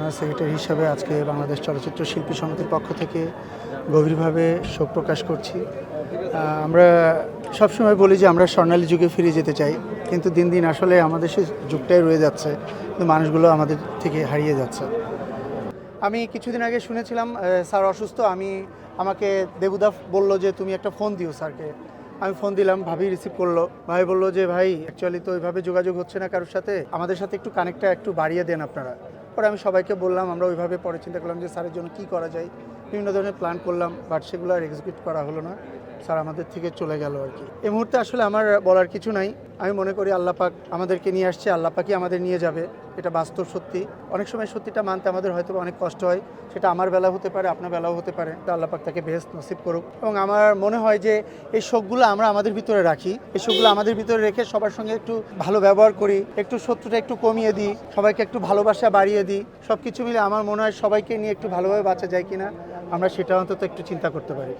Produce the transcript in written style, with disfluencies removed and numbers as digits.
General secretary হিসাবে আজকে বাংলাদেশ চলচ্চিত্র শিল্পী সমিতির পক্ষ থেকে গভীরভাবে শোক প্রকাশ করছি। আমরা সবসময় বলি যে আমরা স্বর্ণালী যুগে ফিরে যেতে চাই, কিন্তু দিন দিন আসলে আমাদের সেই যুগটাই রয়ে যাচ্ছে, কিন্তু মানুষগুলো আমাদের থেকে হারিয়ে যাচ্ছে। আমি কিছুদিন আগে শুনেছিলাম স্যার অসুস্থ। আমাকে দেবুদা বলল যে তুমি একটা ফোন দিও স্যারকে। আমি ফোন দিলাম, ভাবি রিসিভ করলো। ভাই বললো যে ভাই অ্যাকচুয়ালি তো ওইভাবে যোগাযোগ হচ্ছে না কারোর সাথে, আমাদের সাথে একটু কানেক্টটা একটু বাড়িয়ে দেন আপনারা। পরে আমি সবাইকে বললাম, আমরা ওইভাবে পরে চিন্তা করলাম যে স্যারের জন্য কী করা যায়, বিভিন্ন ধরনের প্ল্যান করলাম, বাট সেগুলো আর এক্সিকিউট করা হলো না। স্যার আমাদের থেকে চলে গেল আর কি। এই মুহূর্তে আসলে আমার বলার কিছু নাই। আমি মনে করি আল্লাহ পাক আমাদেরকে নিয়ে আসছে, আল্লাহ পাকই আমাদের নিয়ে যাবে, এটা বাস্তব সত্যি। অনেক সময় সত্যিটা মানতে আমাদের হয়তো অনেক কষ্ট হয়, সেটা আমার বেলা হতে পারে, আপনার বেলাও হতে পারে। তা আল্লাহ পাক তাকে বেহেশত নসিব করুক। এবং আমার মনে হয় যে এই শোকগুলো আমরা আমাদের ভিতরে রাখি, এই শোকগুলো আমাদের ভিতরে রেখে সবার সঙ্গে একটু ভালো ব্যবহার করি, একটু শত্রুটা একটু কমিয়ে দিই, সবাইকে একটু ভালোবাসা বাড়িয়ে দিই। সব কিছু মিলে আমার মনে হয় সবাইকে নিয়ে একটু ভালোভাবে বাঁচা যায় কিনা আমরা সেটা অন্তত একটু চিন্তা করতে পারি।